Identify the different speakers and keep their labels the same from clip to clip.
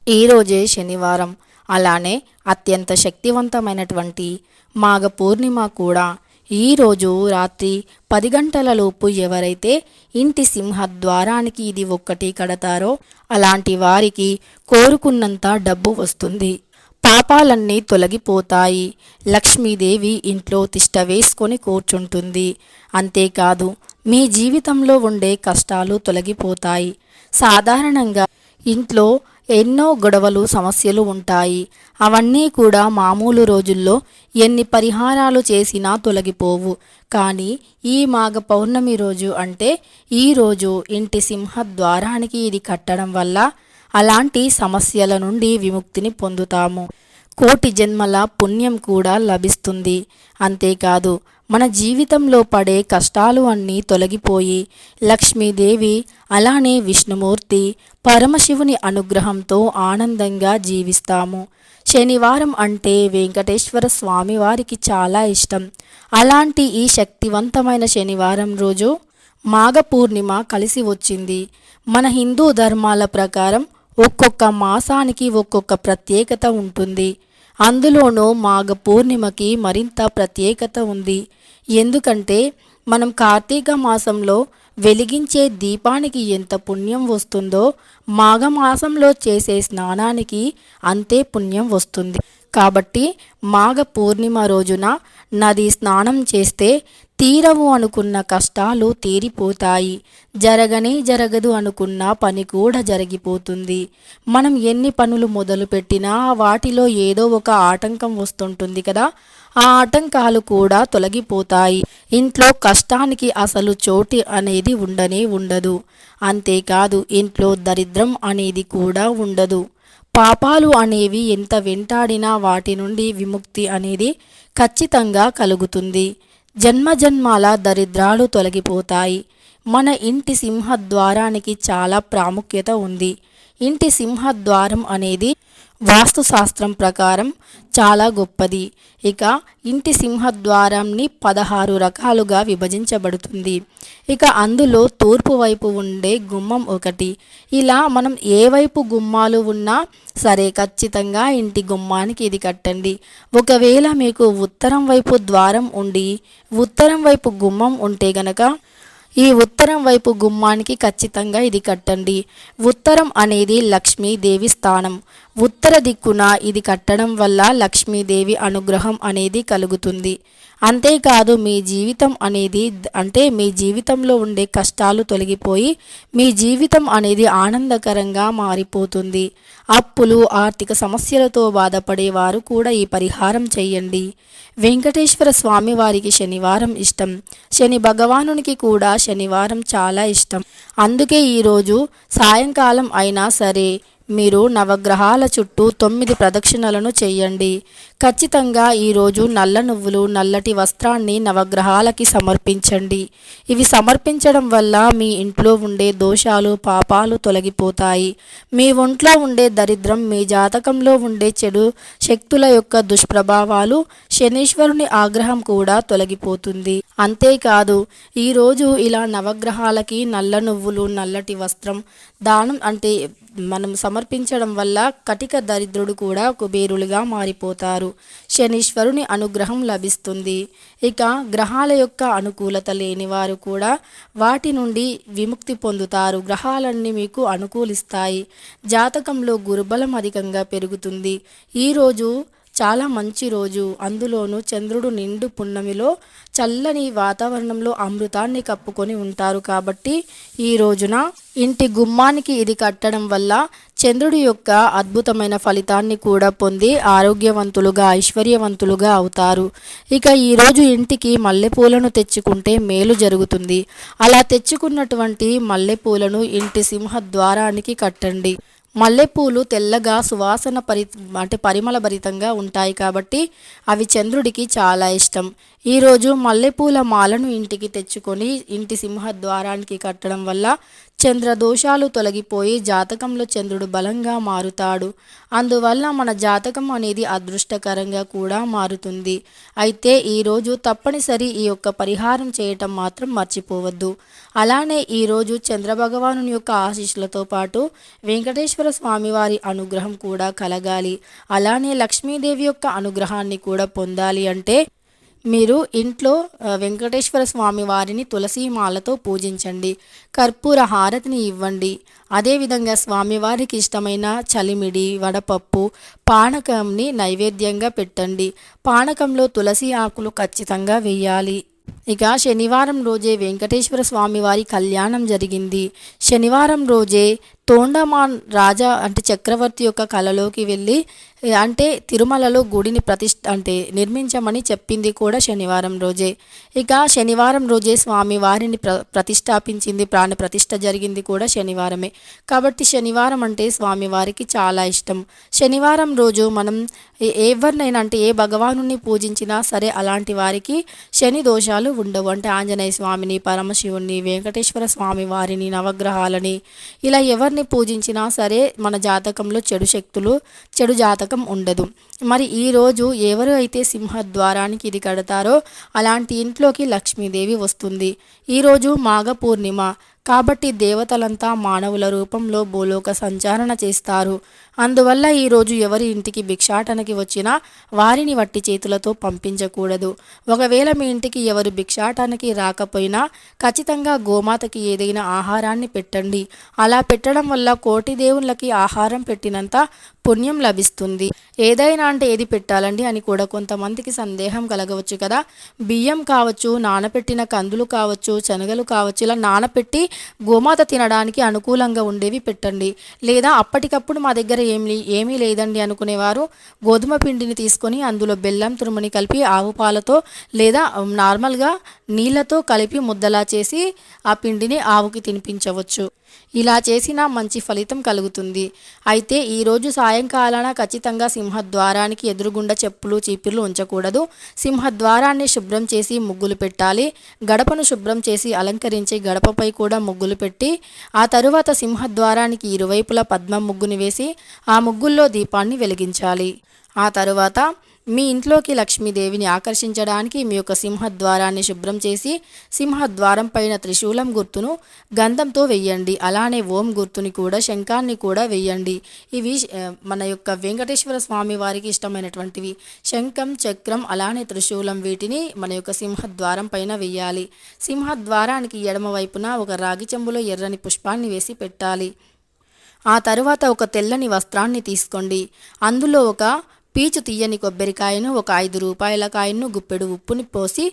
Speaker 1: ఈరోజే శనివారం. అలానే అత్యంత శక్తివంతమైనటువంటి మాఘ పూర్ణిమ కూడా. ఈరోజు రాత్రి 10 గంటలలోపు ఎవరైతే ఇంటి సింహద్వారానికి ఇది ఒక్కటి కడతారో అలాంటి వారికి కోరుకున్నంత డబ్బు వస్తుంది, పాపాలన్నీ తొలగిపోతాయి, లక్ష్మీదేవి ఇంట్లో తిష్ట వేసుకొని కూర్చుంటుంది. అంతేకాదు మీ జీవితంలో ఉండే కష్టాలు తొలగిపోతాయి. సాధారణంగా ఇంట్లో ఎన్నో గొడవలు సమస్యలు ఉంటాయి. అవన్నీ కూడా మామూలు రోజుల్లో ఎన్ని పరిహారాలు చేసినా తొలగిపోవు. కానీ ఈ మాఘ పౌర్ణమి రోజు అంటే ఈరోజు ఇంటి సింహద్వారానికి ఇది కట్టడం వల్ల అలాంటి సమస్యల నుండి విముక్తిని పొందుతాము. కోటి జన్మల పుణ్యం కూడా లభిస్తుంది. అంతేకాదు మన జీవితంలో పడే కష్టాలు అన్నీ తొలగిపోయి లక్ష్మీదేవి అలానే విష్ణుమూర్తి పరమశివుని అనుగ్రహంతో ఆనందంగా జీవిస్తాము. శనివారం అంటే వెంకటేశ్వర స్వామి వారికి చాలా ఇష్టం. అలాంటి ఈ శక్తివంతమైన శనివారం రోజు మాఘ పూర్ణిమ కలిసి వచ్చింది. మన హిందూ ధర్మాల ప్రకారం ఒక్కొక్క మాసానికి ఒక్కొక్క ప్రత్యేకత ఉంటుంది. అందులోనూ మాఘ పూర్ణిమకి మరింత ప్రత్యేకత ఉంది. ఎందుకంటే మనం కార్తీక మాసంలో వెలిగించే దీపానికి ఎంత పుణ్యం వస్తుందో మాఘమాసంలో చేసే స్నానానికి అంతే పుణ్యం వస్తుంది. కాబట్టి మాఘ పూర్ణిమ రోజున నది స్నానం చేస్తే తీరవు అనుకున్న కష్టాలు తీరిపోతాయి. జరగనే జరగదు అనుకున్న పని కూడా జరిగిపోతుంది. మనం ఎన్ని పనులు మొదలుపెట్టినా వాటిలో ఏదో ఒక ఆటంకం వస్తుంటుంది కదా, ఆ ఆటంకాలు కూడా తొలగిపోతాయి. ఇంట్లో కష్టానికి అసలు చోటు అనేది ఉండనే ఉండదు. అంతేకాదు ఇంట్లో దరిద్రం అనేది కూడా ఉండదు. పాపాలు అనేవి ఎంత వెంటాడినా వాటి నుండి విముక్తి అనేది ఖచ్చితంగా కలుగుతుంది. జన్మజన్మాల దరిద్రాలు తొలగిపోతాయి. మన ఇంటి సింహద్వారానికి చాలా ప్రాముఖ్యత ఉంది. ఇంటి సింహద్వారం అనేది వాస్తుశాస్త్రం ప్రకారం చాలా గొప్పది. ఇక ఇంటి సింహద్వారాన్ని 16 రకాలుగా విభజించబడుతుంది. ఇక అందులో తూర్పు వైపు ఉండే గుమ్మం ఒకటి. ఇలా మనం ఏ వైపు గుమ్మాలు ఉన్నా సరే ఖచ్చితంగా ఇంటి గుమ్మానికి ఇది కట్టండి. ఒకవేళ మీకు ఉత్తరం వైపు ద్వారం ఉండి ఉత్తరం వైపు గుమ్మం ఉంటే గనక ఈ ఉత్తరం వైపు గుమ్మానికి ఖచ్చితంగా ఇది కట్టండి. ఉత్తరం అనేది లక్ష్మీదేవి స్థానం. ఉత్తర దిక్కున ఇది కట్టడం వల్ల లక్ష్మీదేవి అనుగ్రహం అనేది కలుగుతుంది. అంతేకాదు మీ జీవితం అనేది అంటే మీ జీవితంలో ఉండే కష్టాలు తొలగిపోయి మీ జీవితం అనేది ఆనందకరంగా మారిపోతుంది. అప్పులు ఆర్థిక సమస్యలతో బాధపడేవారు కూడా ఈ పరిహారం చేయండి. వెంకటేశ్వర స్వామి వారికి శనివారం ఇష్టం. శని భగవానునికి కూడా శనివారం చాలా ఇష్టం. అందుకే ఈరోజు సాయంకాలం అయినా సరే మీరు నవగ్రహాల చుట్టూ 9 ప్రదక్షిణలను చేయండి. ఖచ్చితంగా ఈరోజు నల్ల నువ్వులు నల్లటి వస్త్రాన్ని నవగ్రహాలకి సమర్పించండి. ఇవి సమర్పించడం వల్ల మీ ఇంట్లో ఉండే దోషాలు పాపాలు తొలగిపోతాయి. మీ ఒంట్లో ఉండే దరిద్రం మీ జాతకంలో ఉండే చెడు శక్తుల యొక్క దుష్ప్రభావాలు శనీశ్వరుని ఆగ్రహం కూడా తొలగిపోతుంది. అంతేకాదు ఈరోజు ఇలా నవగ్రహాలకి నల్ల నువ్వులు నల్లటి వస్త్రం దానం అంటే మనం సమర్పించడం వల్ల కటిక దరిద్రుడు కూడా కుబేరులుగా మారిపోతారు. శనీశ్వరుని అనుగ్రహం లభిస్తుంది. ఇక గ్రహాల యొక్క అనుకూలత లేని వారు కూడా వాటి నుండి విముక్తి పొందుతారు. గ్రహాలన్నీ మీకు అనుకూలిస్తాయి. జాతకంలో గురుబలం అధికంగా పెరుగుతుంది. ఈరోజు చాలా మంచి రోజు. అందులోనూ చంద్రుడు నిండు పున్నమిలో చల్లని వాతావరణంలో అమృతాన్ని కప్పుకొని ఉంటారు. కాబట్టి ఈ రోజున ఇంటి గుమ్మానికి ఇది కట్టడం వల్ల చంద్రుడి యొక్క అద్భుతమైన ఫలితాన్ని కూడా పొంది ఆరోగ్యవంతులుగా ఐశ్వర్యవంతులుగా అవుతారు. ఇక ఈరోజు ఇంటికి మల్లెపూలను తెచ్చుకుంటే మేలు జరుగుతుంది. అలా తెచ్చుకున్నటువంటి మల్లెపూలను ఇంటి సింహద్వారానికి కట్టండి. మల్లెపూలు తెల్లగా సువాసన పరిమళ భరితంగా ఉంటాయి కాబట్టి అవి చంద్రుడికి చాలా ఇష్టం. ఈరోజు మల్లెపూల మాలను ఇంటికి తెచ్చుకొని ఇంటి సింహద్వారానికి కట్టడం వల్ల చంద్ర దోషాలు తొలగిపోయి జాతకంలో చంద్రుడు బలంగా మారుతాడు. అందువల్ల మన జాతకం అనేది అదృష్టకరంగా కూడా మారుతుంది. అయితే ఈరోజు తప్పనిసరి ఈ యొక్క పరిహారం చేయటం మాత్రం మర్చిపోవద్దు. అలానే ఈరోజు చంద్రభగవాను యొక్క ఆశీస్సులతో పాటు వెంకటేశ్వర స్వామివారి అనుగ్రహం కూడా కలగాలి. అలానే లక్ష్మీదేవి యొక్క అనుగ్రహాన్ని కూడా పొందాలి అంటే మీరు ఇంట్లో వెంకటేశ్వర స్వామి వారిని తులసి మాలతో పూజించండి. కర్పూర హారతిని ఇవ్వండి. అదేవిధంగా స్వామివారికి ఇష్టమైన చలిమిడి, వడపప్పు, పానకంని నైవేద్యంగా పెట్టండి. పానకంలో తులసి ఆకులు ఖచ్చితంగా వేయాలి. ఇక శనివారం రోజే వెంకటేశ్వర స్వామి వారి కళ్యాణం జరిగింది. శనివారం రోజే తోండమాన్ రాజా అంటే చక్రవర్తి యొక్క కలలోకి వెళ్ళి అంటే తిరుమలలో గుడిని నిర్మించమని చెప్పింది కూడా శనివారం రోజే. ఇక శనివారం రోజే స్వామి వారిని ప్రతిష్టాపించింది, ప్రాణ ప్రతిష్ఠ జరిగింది కూడా శనివారమే. కాబట్టి శనివారం అంటే స్వామివారికి చాలా ఇష్టం. శనివారం రోజు మనం ఎవరినైనా అంటే ఏ భగవానుని పూజించినా సరే అలాంటి వారికి శని దోషాలు ఉండవు. అంటే ఆంజనేయ స్వామిని, పరమశివుని, వెంకటేశ్వర స్వామి వారిని, నవగ్రహాలని ఇలా ఎవరిని పూజించినా సరే మన జాతకంలో చెడు జాతకం ఉండదు. మరి ఈరోజు ఎవరు అయితే సింహద్వారానికి ఇది కడతారో అలాంటి ఇంట్లోకి లక్ష్మీదేవి వస్తుంది. ఈరోజు మాఘ పూర్ణిమ కాబట్టి దేవతలంతా మానవుల రూపంలో భూలోక సంచారణ చేస్తారు. అందువల్ల ఈరోజు ఎవరి ఇంటికి భిక్షాటనకి వచ్చినా వారిని వట్టి చేతులతో పంపించకూడదు. ఒకవేళ మీ ఇంటికి ఎవరు భిక్షాటనకి రాకపోయినా ఖచ్చితంగా గోమాతకి ఏదైనా ఆహారాన్ని పెట్టండి. అలా పెట్టడం వల్ల కోటి దేవుళ్ళకి ఆహారం పెట్టినంత పుణ్యం లభిస్తుంది. ఏదైనా అంటే ఏది పెట్టాలండి అని కూడా కొంతమందికి సందేహం కలగవచ్చు కదా. బియ్యం కావచ్చు, నానపెట్టిన కందులు కావచ్చు, శనగలు కావచ్చు, ఇలా నానపెట్టి గోమాత తినడానికి అనుకూలంగా ఉండేవి పెట్టండి. లేదా అప్పటికప్పుడు మా దగ్గర ఏమీ లేదండి అనుకునేవారు గోధుమ పిండిని తీసుకొని అందులో బెల్లం తురుముని కలిపి ఆవు పాలతో లేదా నార్మల్గా నీళ్ళతో కలిపి ముద్దలా చేసి ఆ పిండిని ఆవుకి తినిపించవచ్చు. ఇలా చేసినా మంచి ఫలితం కలుగుతుంది. అయితే ఈరోజు సాయంకాలాన ఖచ్చితంగా సింహద్వారానికి ఎదురుగుండా చెప్పులు చీపిర్లు ఉంచకూడదు. సింహద్వారాన్ని శుభ్రం చేసి ముగ్గులు పెట్టాలి. గడపను శుభ్రం చేసి అలంకరించి గడపపై కూడా ముగ్గులు పెట్టి ఆ తరువాత సింహద్వారానికి ఇరువైపులా పద్మం ముగ్గుని వేసి ఆ ముగ్గుల్లో దీపాన్ని వెలిగించాలి. ఆ తరువాత మీ ఇంట్లోకి లక్ష్మీదేవిని ఆకర్షించడానికి మీ యొక్క సింహద్వారాన్ని శుభ్రం చేసి సింహద్వారం పైన త్రిశూలం గుర్తును గంధంతో వెయ్యండి. అలానే ఓం గుర్తుని కూడా, శంఖాన్ని కూడా వెయ్యండి. ఇవి మన యొక్క వెంకటేశ్వర స్వామి వారికి ఇష్టమైనటువంటివి. శంఖం, చక్రం, అలానే త్రిశూలం వీటిని మన యొక్క సింహద్వారం పైన వెయ్యాలి. సింహద్వారానికి ఎడమ వైపున ఒక రాగి చెంబులో ఎర్రని పుష్పాన్ని వేసి పెట్టాలి. ఆ తరువాత ఒక తెల్లని వస్త్రాన్ని తీసుకోండి. అందులో ఒక పీచు తీయని కొబ్బరికాయను, ఒక 5 రూపాయల కాయను, గుప్పెడు ఉప్పుని పోసి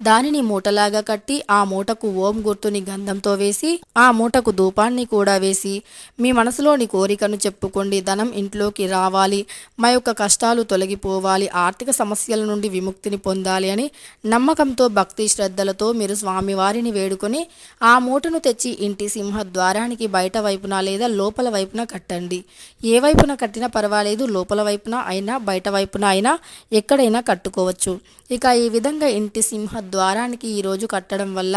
Speaker 1: దానిని మూటలాగా కట్టి ఆ మూటకు ఓం గుర్తుని గంధంతో వేసి ఆ మూటకు ధూపాన్ని కూడా వేసి మీ మనసులోని కోరికను చెప్పుకోండి. ధనం ఇంట్లోకి రావాలి, మా యొక్క కష్టాలు తొలగిపోవాలి, ఆర్థిక సమస్యల నుండి విముక్తిని పొందాలి అని నమ్మకంతో భక్తి శ్రద్ధలతో మీరు స్వామివారిని వేడుకొని ఆ మూటను తెచ్చి ఇంటి సింహద్వారానికి బయట వైపున లేదా లోపల వైపున కట్టండి. ఏ వైపున కట్టినా పర్వాలేదు, లోపల వైపున అయినా బయట వైపున అయినా ఎక్కడైనా కట్టుకోవచ్చు. ఇక ఈ విధంగా ఇంటి సింహద్వారానికి ఈరోజు కట్టడం వల్ల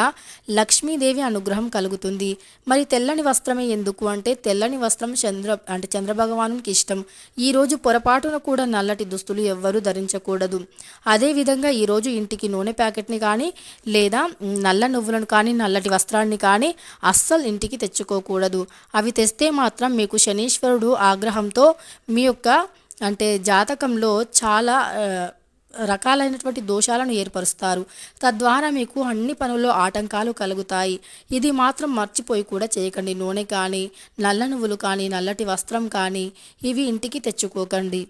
Speaker 1: లక్ష్మీదేవి అనుగ్రహం కలుగుతుంది. మరి తెల్లని వస్త్రమే ఎందుకు అంటే తెల్లని వస్త్రం చంద్రభగవానునికి ఇష్టం. ఈరోజు పొరపాటున కూడా నల్లటి దుస్తులు ఎవ్వరూ ధరించకూడదు. అదేవిధంగా ఈరోజు ఇంటికి నూనె ప్యాకెట్ని కానీ లేదా నల్ల నువ్వులను కానీ నల్లటి వస్త్రాన్ని కానీ అస్సలు ఇంటికి తెచ్చుకోకూడదు. అవి తెస్తే మాత్రం మీకు శనీశ్వరుడు ఆగ్రహంతో మీ యొక్క జాతకంలో చాలా రకాలైనటువంటి దోషాలను ఏర్పరుస్తారు. తద్వారా మీకు అన్ని పనుల్లో ఆటంకాలు కలుగుతాయి. ఇది మాత్రం మర్చిపోయి కూడా చేయకండి. నూనె కానీ, నల్ల నువ్వులు కానీ, నల్లటి వస్త్రం కానీ ఇవి ఇంటికి తెచ్చుకోకండి.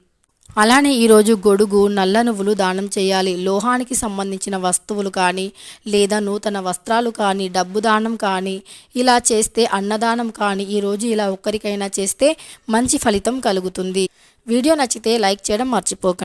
Speaker 1: అలానే ఈరోజు గొడుగు, నల్ల నువ్వులు దానం చేయాలి. లోహానికి సంబంధించిన వస్తువులు కానీ లేదా నూతన వస్త్రాలు కానీ, డబ్బు దానం కానీ ఇలా చేస్తే, అన్నదానం కానీ ఈరోజు ఇలా ఒక్కరికైనా చేస్తే మంచి ఫలితం కలుగుతుంది. వీడియో నచ్చితే లైక్ చేయడం మర్చిపోకండి.